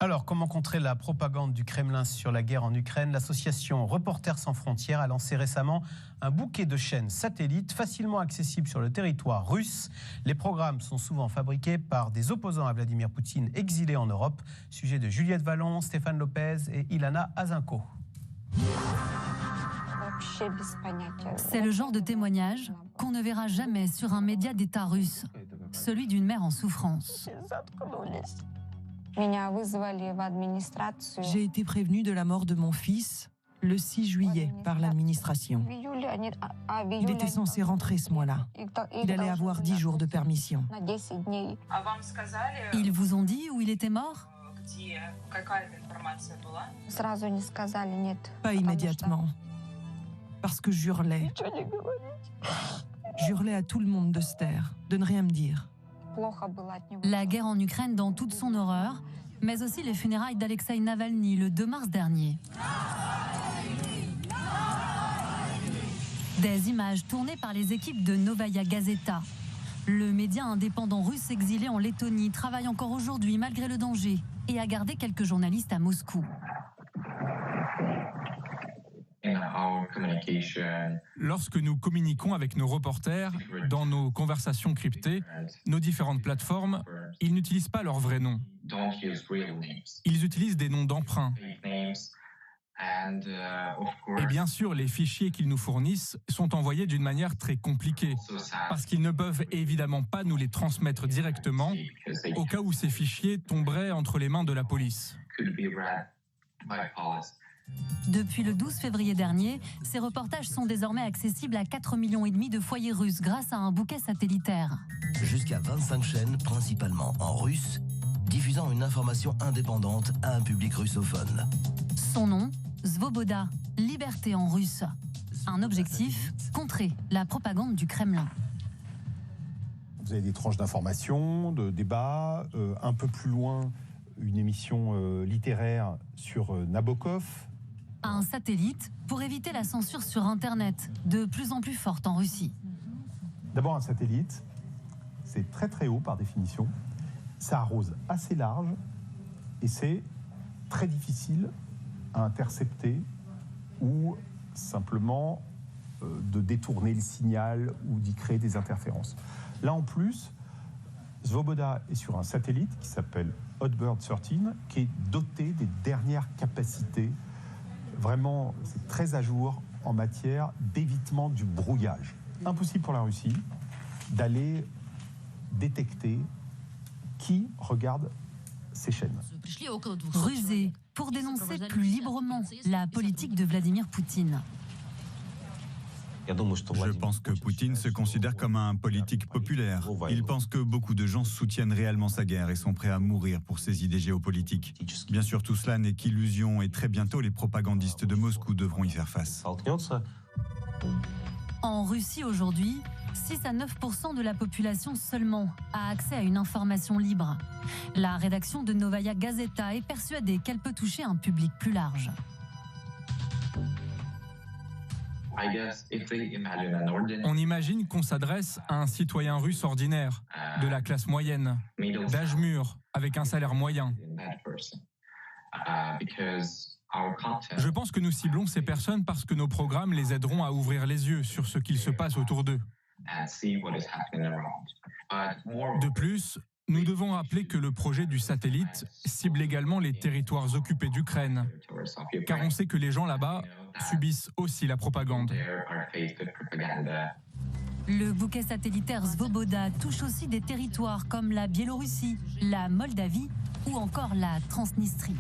Alors, comment contrer la propagande du Kremlin sur la guerre en Ukraine? L'association Reporters sans frontières a lancé récemment un bouquet de chaînes satellites facilement accessibles sur le territoire russe. Les programmes sont souvent fabriqués par des opposants à Vladimir Poutine exilés en Europe. Sujet de Juliette Vallon, Stéphane Lopez et Ilana Azinko. C'est le genre de témoignage qu'on ne verra jamais sur un média d'État russe, celui d'une mère en souffrance. J'ai été prévenue de la mort de mon fils le 6 juillet par l'administration. Il était censé rentrer ce mois-là. Il allait avoir 10 jours de permission. Ils vous ont dit où il était mort? Pas immédiatement. Parce que j'hurlais. J'hurlais à tout le monde de se taire, de ne rien me dire. La guerre en Ukraine dans toute son horreur, mais aussi les funérailles d'Alexeï Navalny le 2 mars dernier. Des images tournées par les équipes de Novaya Gazeta. Le média indépendant russe exilé en Lettonie travaille encore aujourd'hui malgré le danger et a gardé quelques journalistes à Moscou. Lorsque nous communiquons avec nos reporters, dans nos conversations cryptées, nos différentes plateformes, ils n'utilisent pas leur vrai nom. Ils utilisent des noms d'emprunt. Et bien sûr, les fichiers qu'ils nous fournissent sont envoyés d'une manière très compliquée, parce qu'ils ne peuvent évidemment pas nous les transmettre directement, au cas où ces fichiers tomberaient entre les mains de la police. Depuis le 12 février dernier, ces reportages sont désormais accessibles à 4,5 millions de foyers russes grâce à un bouquet satellitaire. Jusqu'à 25 chaînes, principalement en russe, diffusant une information indépendante à un public russophone. Son nom, Svoboda, liberté en russe. Un objectif, contrer la propagande du Kremlin. Vous avez des tranches d'informations, de débats, un peu plus loin, une émission littéraire sur Nabokov. Un satellite pour éviter la censure sur Internet, de plus en plus forte en Russie. D'abord, un satellite, c'est très très haut par définition. Ça arrose assez large et c'est très difficile à intercepter ou simplement de détourner le signal ou d'y créer des interférences. Là en plus, Svoboda est sur un satellite qui s'appelle Hotbird 13, qui est doté des dernières capacités. Vraiment, c'est très à jour en matière d'évitement du brouillage. Impossible pour la Russie d'aller détecter qui regarde ces chaînes. Rusé pour dénoncer plus librement la politique de Vladimir Poutine. Je pense que Poutine se considère comme un politique populaire. Il pense que beaucoup de gens soutiennent réellement sa guerre et sont prêts à mourir pour ses idées géopolitiques. Bien sûr, tout cela n'est qu'illusion et très bientôt les propagandistes de Moscou devront y faire face. En Russie aujourd'hui, 6 à 9% de la population seulement a accès à une information libre. La rédaction de Novaya Gazeta est persuadée qu'elle peut toucher un public plus large. On imagine qu'on s'adresse à un citoyen russe ordinaire, de la classe moyenne, d'âge mûr, avec un salaire moyen. Je pense que nous ciblons ces personnes parce que nos programmes les aideront à ouvrir les yeux sur ce qu'il se passe autour d'eux. De plus, nous devons rappeler que le projet du satellite cible également les territoires occupés d'Ukraine, car on sait que les gens là-bas subissent aussi la propagande. Le bouquet satellitaire Svoboda touche aussi des territoires comme la Biélorussie, la Moldavie ou encore la Transnistrie.